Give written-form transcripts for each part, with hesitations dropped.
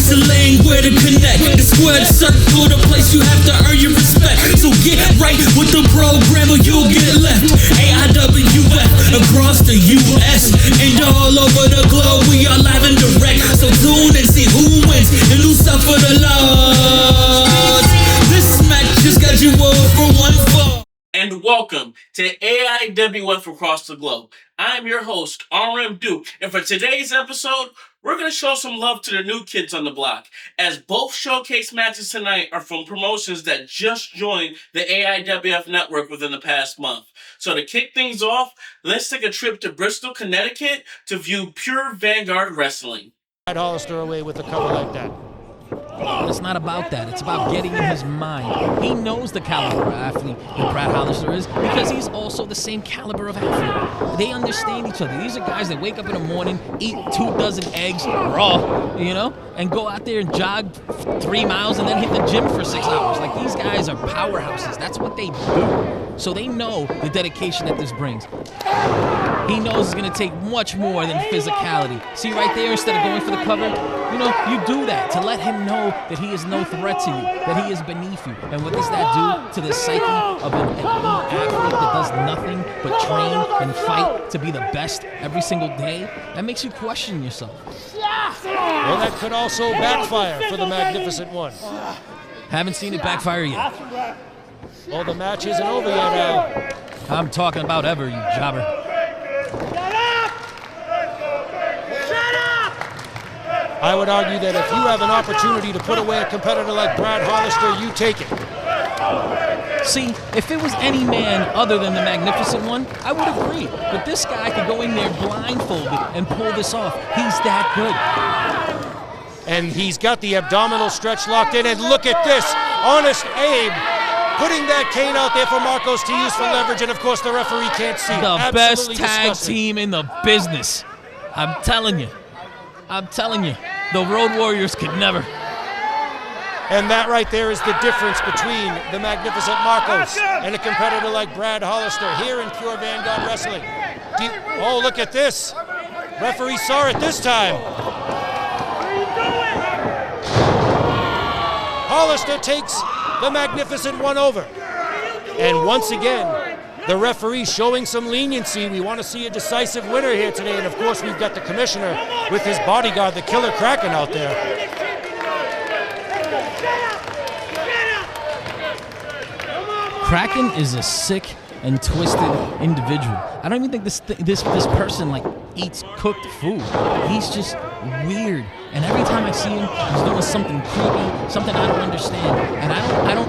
wrestling, where to connect. The squared circle, the place you have to earn your respect. So get right with the program or you'll get left. AIWF across the US and all over the globe. We are live and direct, so tune and see who wins and who suffer the loss. This match just got you over one fall. And welcome to AIWF Across the Globe. I'm your host, RM Duke, and for today's episode, we're going to show some love to the new kids on the block, as both showcase matches tonight are from promotions that just joined the AIWF network within the past month. So to kick things off, let's take a trip to Bristol, Connecticut to view Pure Vanguard Wrestling. Brad Hollister away with a cover like that. But it's not about that. It's about getting in his mind. He knows the caliber of athlete that Brad Hollister is because he's also the same caliber of athlete. They understand each other. These are guys that wake up in the morning, eat 2 dozen eggs raw, and go out there and jog 3 miles and then hit the gym for 6 hours. Like, these guys are powerhouses. That's what they do. So they know the dedication that this brings. He knows it's going to take much more than physicality. See right there, instead of going for the cover, you do that to let him know that he is no threat to you, that he is beneath you. And what does that do to the psyche of an elite athlete that does nothing but train and fight to be the best every single day? That makes you question yourself. Well, that could also backfire for the Magnificent One. Haven't seen it backfire yet. Well, the match isn't over yet, Al. I'm talking about ever, you jobber. I would argue that if you have an opportunity to put away a competitor like Brad Hollister, you take it. See, if it was any man other than the Magnificent One, I would agree. But this guy could go in there blindfolded and pull this off. He's that good. And he's got the abdominal stretch locked in, and look at this. Honest Abe putting that cane out there for Marcos to use for leverage, and of course the referee can't see. The best tag team in the business. I'm telling you. The Road Warriors could never. And that right there is the difference between the Magnificent Marcos and a competitor like Brad Hollister here in Pure Vanguard Wrestling. Oh, look at this. Referee saw it this time. Hollister takes the Magnificent One over. And once again, the referee showing some leniency. We want to see a decisive winner here today. And of course, we've got the commissioner with his bodyguard, the Killer Kraken, out there. Kraken is a sick and twisted individual. I don't even think this person eats cooked food. He's just weird. And every time I see him, he's doing something creepy, something I don't understand. And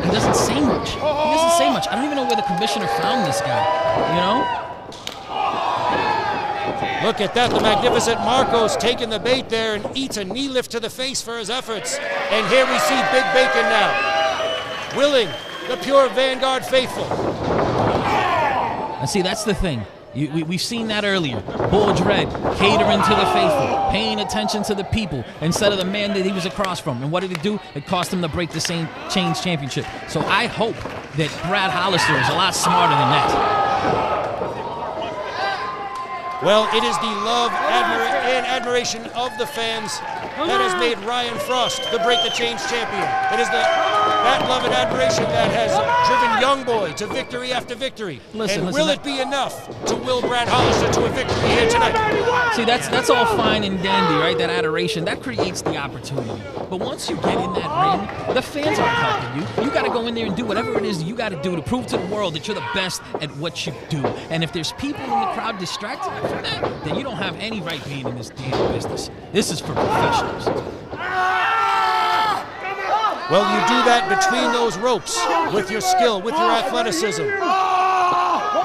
he doesn't say much. I don't even know where the commissioner found this guy, Look at that, the Magnificent Marcos taking the bait there and eats a knee lift to the face for his efforts. And here we see Big Bacon now, willing the Pure Vanguard faithful. And see, that's the thing. We've seen that earlier. Bulge Red catering to the faithful, paying attention to the people instead of the man that he was across from. And what did it do? It cost him to break the same Chains Championship. So I hope that Brad Hollister is a lot smarter than that. Well, it is the love and admiration of the fans that has made Ryan Frost the Break the Chains champion. It is that love and admiration that has driven Youngboy to victory after victory. Will it be enough to will Brad Hollister to a victory here tonight? See, that's all fine and dandy, right? That adoration, that creates the opportunity. But once you get in that ring, the fans aren't helping you. You got to go in there and do whatever it is you got to do to prove to the world that you're the best at what you do. And if there's people in the crowd distracted from that, then you don't have any right being in this damn business. This is for professionals. Well, you do that between those ropes with your skill, with your athleticism,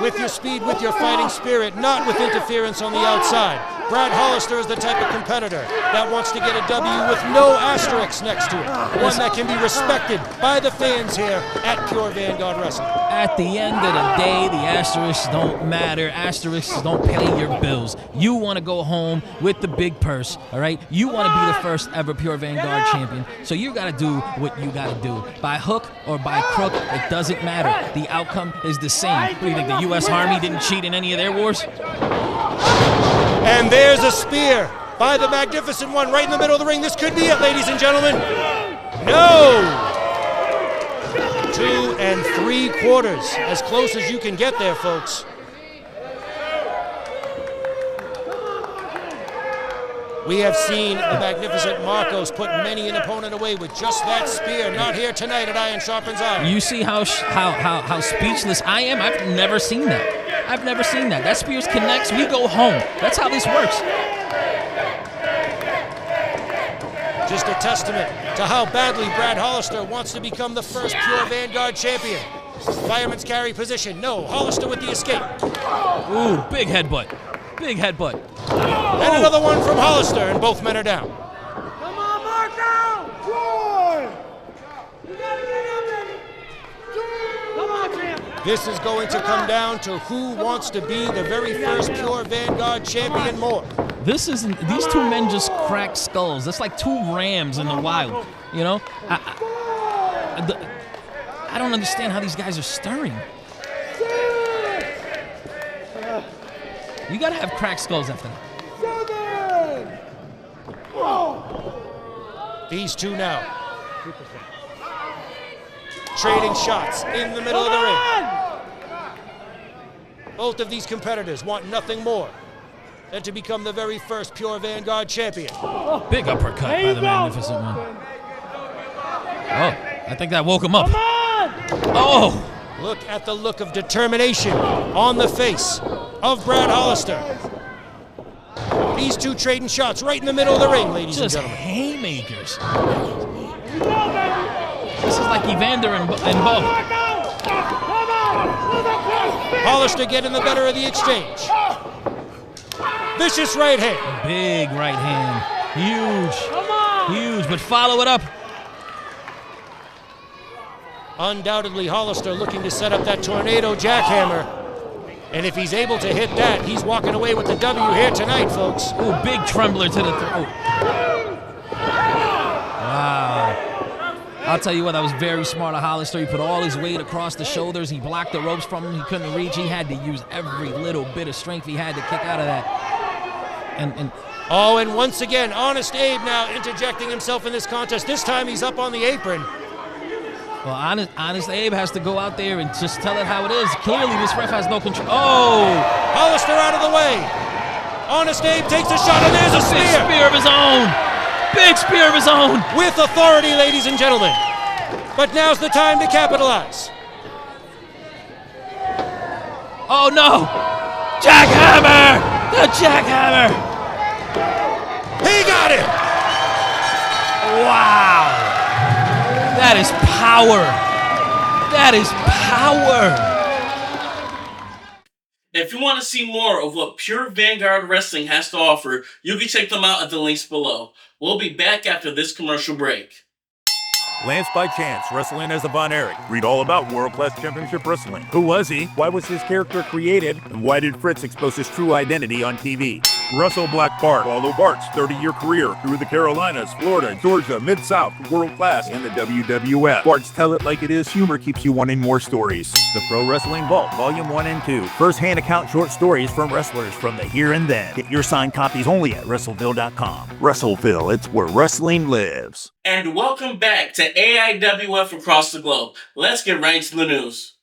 with your speed, with your fighting spirit, not with interference on the outside. Brad Hollister is the type of competitor that wants to get a W with no asterisks next to it. One that can be respected by the fans here at Pure Vanguard Wrestling. At the end of the day, the asterisks don't matter. Asterisks don't pay your bills. You want to go home with the big purse, all right? You want to be the first ever Pure Vanguard champion. So you got to do what you got to do. By hook or by crook, it doesn't matter. The outcome is the same. What do you think, the U.S. Army didn't cheat in any of their wars? And there's a spear by the Magnificent One right in the middle of the ring. This could be it, ladies and gentlemen. No! 2 3/4, as close as you can get there, folks. We have seen the magnificent Marcos put many an opponent away with just that spear. Not here tonight at Iron Sharpens Iron. You see how speechless I am? I've never seen that. I've never seen that. That spear connects, we go home. That's how this works. Just a testament to how badly Brad Hollister wants to become the first pure Vanguard champion. Fireman's carry position. No, Hollister with the escape. Ooh, big headbutt. Big headbutt. And another one from Hollister, and both men are down. Come on, Marco! One! You gotta get up, baby! Come on, champ! This is going to come down to who wants to be the very first pure Vanguard champion more. These two men just cracked skulls. That's like two rams in the wild, you know? I don't understand how these guys are stirring. You gotta have cracked skulls after that. These two now trading shots in the middle of the ring. Both of these competitors want nothing more than to become the very first pure Vanguard champion. Big uppercut by the Magnificent One. Oh, I think that woke him up. Oh! Look at the look of determination on the face of Brad Hollister. These two trading shots right in the middle of the ring, ladies and Just gentlemen. haymakers. This is like Evander and Bo. Hollister getting the better of the exchange. Vicious right hand. Big right hand. Huge. Huge, but follow it up. Undoubtedly, Hollister looking to set up that tornado jackhammer. And if he's able to hit that, he's walking away with the W here tonight, folks. Ooh, big trembler to the throat. Wow. I'll tell you what, that was very smart of Hollister. He put all his weight across the shoulders. He blocked the ropes from him. He couldn't reach. He had to use every little bit of strength he had to kick out of that. And once again, Honest Abe now interjecting himself in this contest. This time he's up on the apron. well, Honest Abe has to go out there and just tell it how it is. Clearly, this ref has no control. Oh! Hollister out of the way. Honest Abe takes a shot, and there's a Big spear. spear of his own. Big spear of his own. With authority, ladies and gentlemen. But now's the time to capitalize. Oh, no. Jackhammer. The jackhammer. He got it. Wow. That is power. That is power. If you want to see more of what Pure Vanguard Wrestling has to offer, you can check them out at the links below. We'll be back after this commercial break. Lance by Chance, wrestling as a Von Erich. Read all about World Class Championship Wrestling. Who was he? Why was his character created? And why did Fritz expose his true identity on TV? Russell Black Bart. Follow Bart's 30-year career through the Carolinas, Florida, Georgia, Mid-South, World Class, and the WWF. Bart's Tell It Like It Is humor keeps you wanting more stories. The Pro Wrestling Vault, Volume 1 and 2. First-hand account short stories from wrestlers from the here and then. Get your signed copies only at WrestleVille.com. WrestleVille, it's where wrestling lives. And welcome back to AIWF across the globe. Let's get right into the news.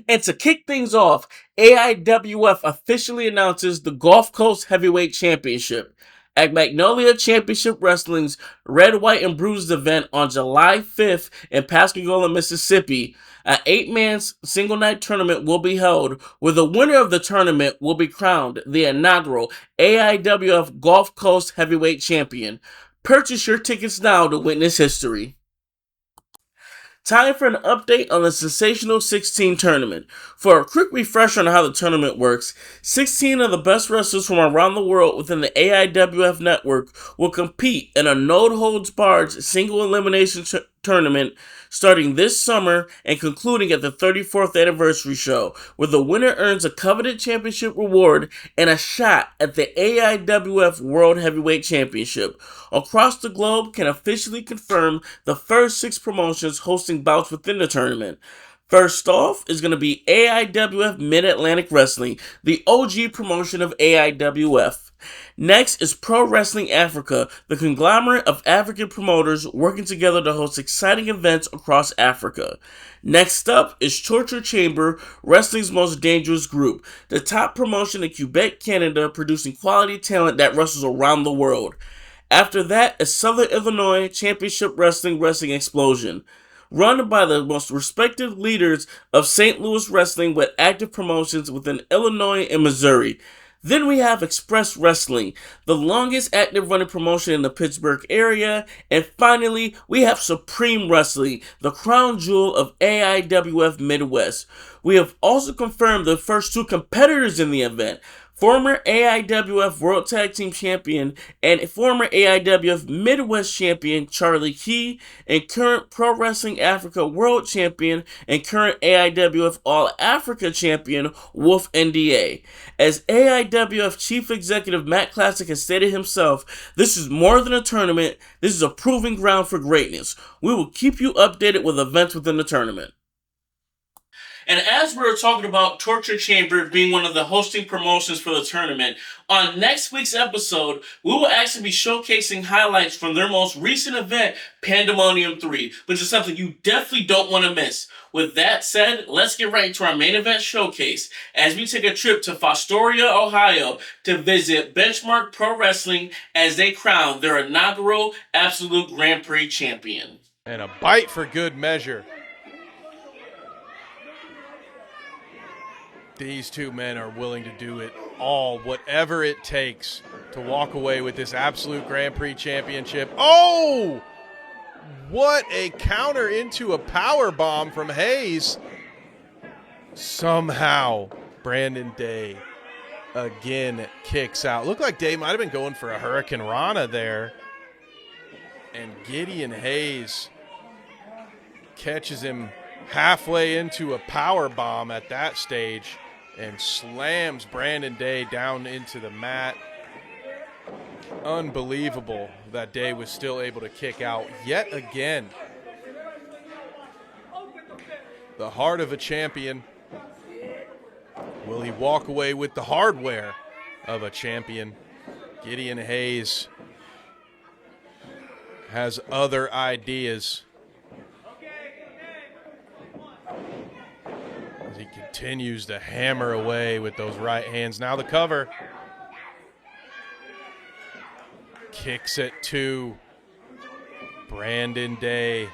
And to kick things off, AIWF officially announces the Gulf Coast Heavyweight Championship at Magnolia Championship Wrestling's Red, White, and Bruised event on July 5th in Pascagoula, Mississippi. An 8-man single-night tournament will be held, where the winner of the tournament will be crowned the inaugural AIWF Gulf Coast Heavyweight Champion. Purchase your tickets now to witness history. Time for an update on the Sensational 16 tournament. For a quick refresher on how the tournament works, 16 of the best wrestlers from around the world within the AIWF network will compete in a no-holds-barred single elimination tournament starting this summer and concluding at the 34th anniversary show, where the winner earns a coveted championship reward and a shot at the AIWF World Heavyweight Championship. Across the globe can officially confirm the first 6 promotions hosting bouts within the tournament. First off is going to be AIWF Mid-Atlantic Wrestling, the OG promotion of AIWF. Next is Pro Wrestling Africa, the conglomerate of African promoters working together to host exciting events across Africa. Next up is Torture Chamber, wrestling's most dangerous group, the top promotion in Quebec, Canada, producing quality talent that wrestles around the world. After that is Southern Illinois Championship Wrestling Explosion, run by the most respected leaders of St. Louis wrestling with active promotions within Illinois and Missouri. Then we have Express Wrestling, the longest active running promotion in the Pittsburgh area. And finally, we have Supreme Wrestling, the crown jewel of AIWF Midwest. We have also confirmed the first 2 competitors in the event. Former AIWF World Tag Team Champion and former AIWF Midwest Champion Charlie Key, and current Pro Wrestling Africa World Champion and current AIWF All Africa Champion Wolf NDA. As AIWF Chief Executive Matt Classic has stated himself, this is more than a tournament, this is a proving ground for greatness. We will keep you updated with events within the tournament. And as we were talking about Torture Chamber being one of the hosting promotions for the tournament, on next week's episode, we will actually be showcasing highlights from their most recent event, Pandemonium 3, which is something you definitely don't want to miss. With that said, let's get right to our main event showcase as we take a trip to Fostoria, Ohio to visit Benchmark Pro Wrestling as they crown their inaugural Absolute Grand Prix champion. And a bite for good measure. These 2 men are willing to do it all, whatever it takes, to walk away with this Absolute Grand Prix championship. Oh! What a counter into a power bomb from Hayes. Somehow, Brandon Day again kicks out. Looked like Day might have been going for a Hurricane Rana there. And Gideon Hayes catches him halfway into a power bomb at that stage and slams Brandon Day down into the mat. Unbelievable that Day was still able to kick out yet again. The heart of a champion. Will he walk away with the hardware of a champion? Gideon Hayes has other ideas. He continues to hammer away with those right hands. Now the cover. Kicks it to Brandon Day.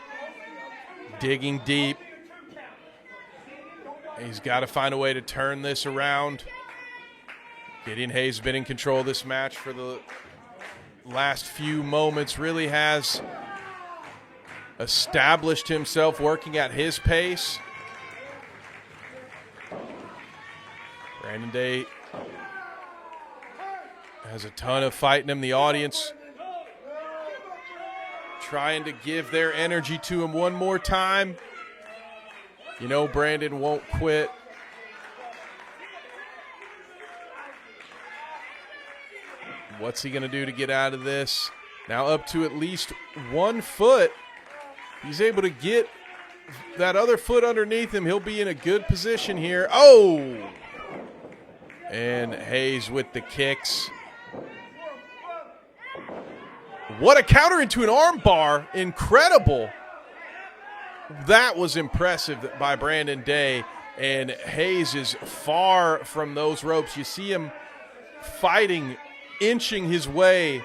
Digging deep. He's got to find a way to turn this around. Gideon Hayes has been in control of this match for the last few moments. Really has established himself working at his pace. Brandon Day has a ton of fight in him. The audience trying to give their energy to him one more time. You know Brandon won't quit. What's he going to do to get out of this? Now up to at least 1 foot. He's able to get that other foot underneath him. He'll be in a good position here. Oh! And Hayes with the kicks. What a counter into an arm bar. Incredible. That was impressive by Brandon Day. And Hayes is far from those ropes. You see him fighting, inching his way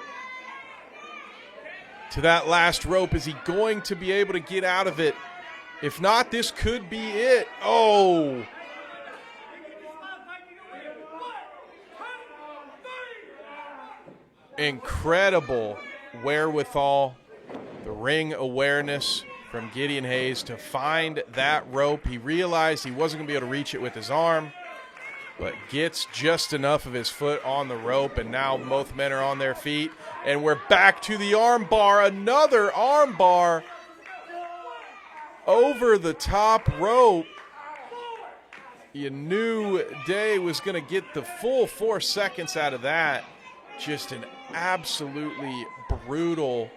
to that last rope. Is he going to be able to get out of it? If not, this could be it. Oh! Incredible wherewithal, the ring awareness from Gideon Hayes to find that rope. He realized he wasn't going to be able to reach it with his arm, but gets just enough of his foot on the rope, and now both men are on their feet, and we're back to the arm bar. Another arm bar over the top rope. You knew Day was going to get the full 4 seconds out of that. Just an absolutely brutal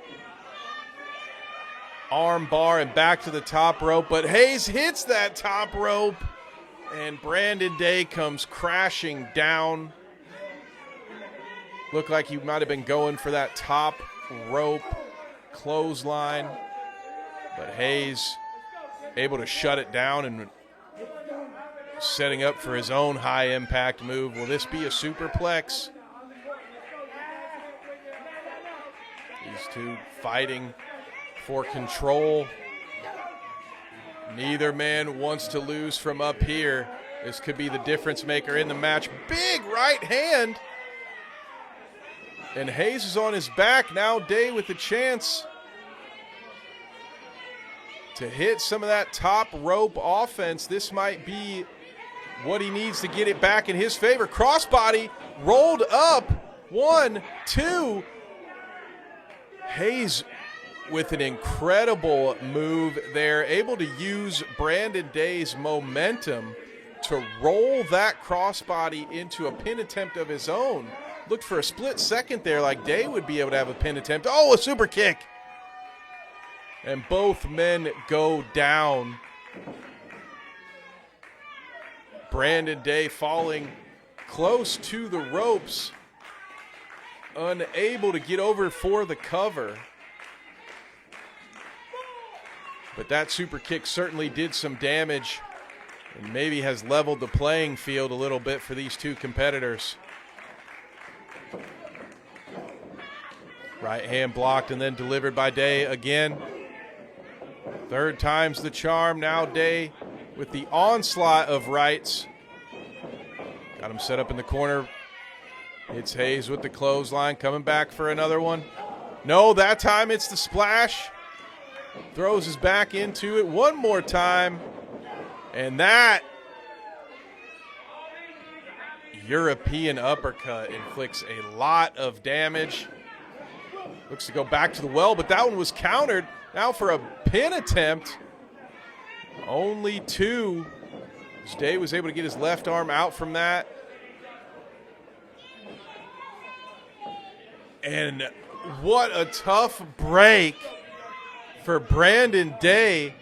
arm bar and back to the top rope. But Hayes hits that top rope, and Brandon Day comes crashing down Looked like he might have been going for that top rope clothesline, but Hayes able to shut it down and setting up for his own high-impact move. Will this be a superplex? These two fighting for control. Neither man wants to lose from up here. This could be the difference maker in the match. Big right hand. And Hayes is on his back now. Day with a chance to hit some of that top rope offense. This might be what he needs to get it back in his favor. Crossbody rolled up. 1, 2. Hayes with an incredible move there, able to use Brandon Day's momentum to roll that crossbody into a pin attempt of his own. Looked for a split second there like Day would be able to have a pin attempt. Oh, a super kick. And both men go down. Brandon Day falling close to the ropes, unable to get over for the cover. But that super kick certainly did some damage and maybe has leveled the playing field a little bit for these two competitors. Right hand blocked and then delivered by Day again. Third time's the charm. Now Day with the onslaught of rights. Got him set up in the corner. It's Hayes with the clothesline, coming back for another one. No, that time it's the splash. Throws his back into it one more time. And that European uppercut inflicts a lot of damage. Looks to go back to the well, but that one was countered. Now for a pin attempt. Only 2. Day was able to get his left arm out from that. And what a tough break for Brandon Day.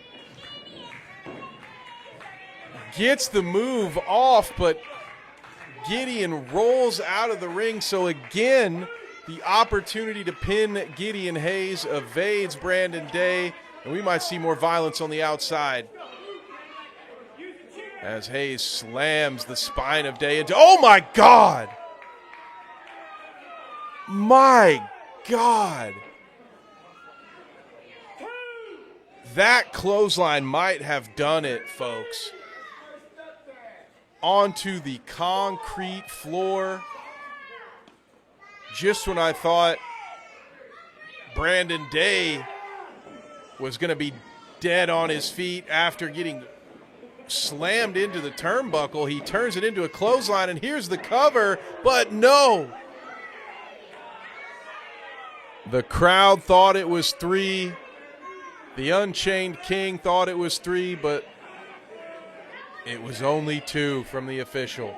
Gets the move off, but Gideon rolls out of the ring. So again, the opportunity to pin Gideon Hayes evades Brandon Day, and we might see more violence on the outside as Hayes slams the spine of Day into. Oh my God! My God! That clothesline might have done it, folks. Onto the concrete floor. Just when I thought Brandon Day was going to be dead on his feet after getting slammed into the turnbuckle, he turns it into a clothesline, and here's the cover, but no. The crowd thought it was 3. The Unchained King thought it was 3, but it was only 2 from the official.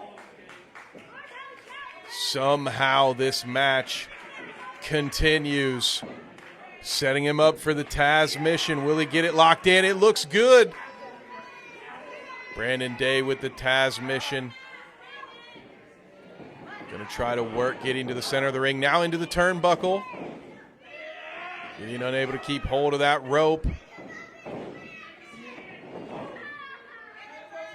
Somehow this match continues, setting him up for the Taz mission. Will he get it locked in? It looks good. Brandon Day with the Taz mission. Going to try to work getting to the center of the ring. Now into the turnbuckle. Getting unable to keep hold of that rope.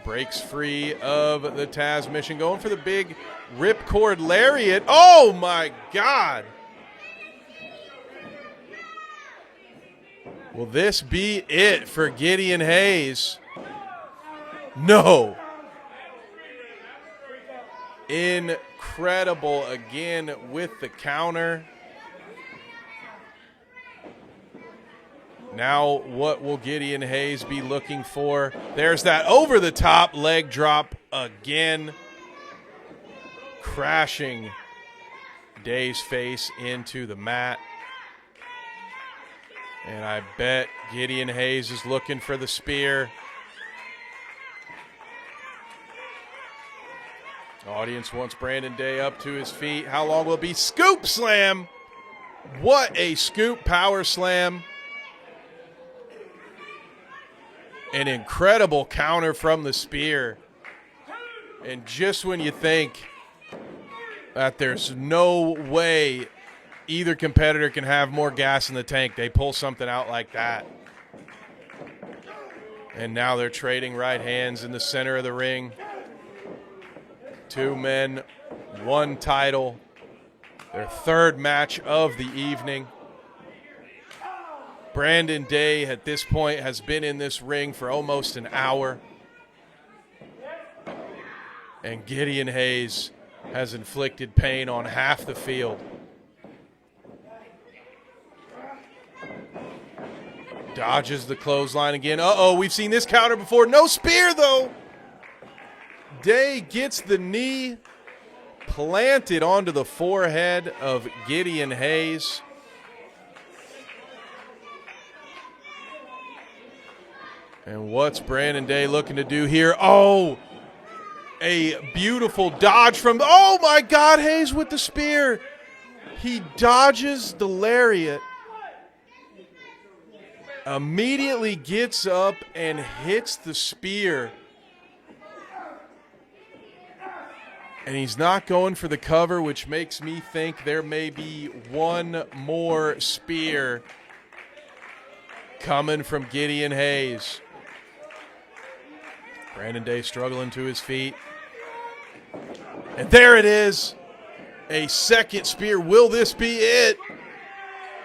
Breaks free of the Taz mission. Going for the big ripcord lariat. Oh my God. Will this be it for Gideon Hayes? No. Incredible again with the counter. Now what will Gideon Hayes be looking for? There's that over-the-top leg drop again. Crashing Day's face into the mat. And I bet Gideon Hayes is looking for the spear. Audience wants Brandon Day up to his feet. How long will it be? Scoop slam! What a scoop power slam. An incredible counter from the spear. And just when you think that there's no way either competitor can have more gas in the tank. They pull something out like that. And now they're trading right hands in the center of the ring. 2 men, 1 title. Their 3rd match of the evening. Brandon Day at this point has been in this ring for almost an hour. And Gideon Hayes has inflicted pain on half the field. Dodges the clothesline again. Uh-oh, we've seen this counter before. No spear, though. Day gets the knee planted onto the forehead of Gideon Hayes. And what's Brandon Day looking to do here? Oh, a beautiful dodge from, oh my God, Hayes with the spear. He dodges the lariat, immediately gets up and hits the spear. And he's not going for the cover, which makes me think there may be one more spear coming from Gideon Hayes. Brandon Day struggling to his feet. And there it is. A second spear. Will this be it?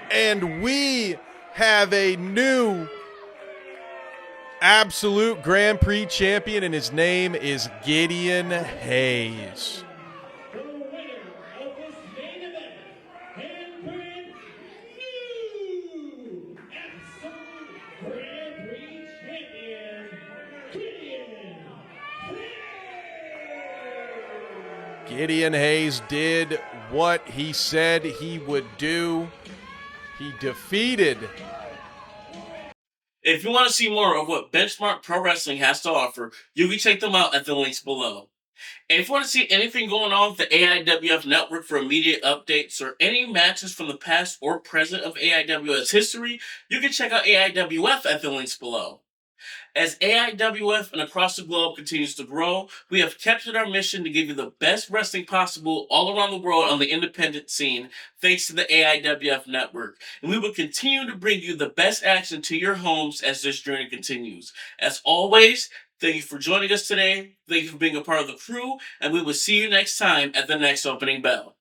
And we have a new absolute Grand Prix champion, and his name is Gideon Hayes. Gideon Hayes did what he said he would do. He defeated. If you want to see more of what Benchmark Pro Wrestling has to offer, you can check them out at the links below. And if you want to see anything going on with the AIWF network for immediate updates or any matches from the past or present of AIWF's history, you can check out AIWF at the links below. As AIWF and across the globe continues to grow, we have kept it our mission to give you the best wrestling possible all around the world on the independent scene, thanks to the AIWF network. And we will continue to bring you the best action to your homes as this journey continues. As always, thank you for joining us today. Thank you for being a part of the crew, and we will see you next time at the next opening bell.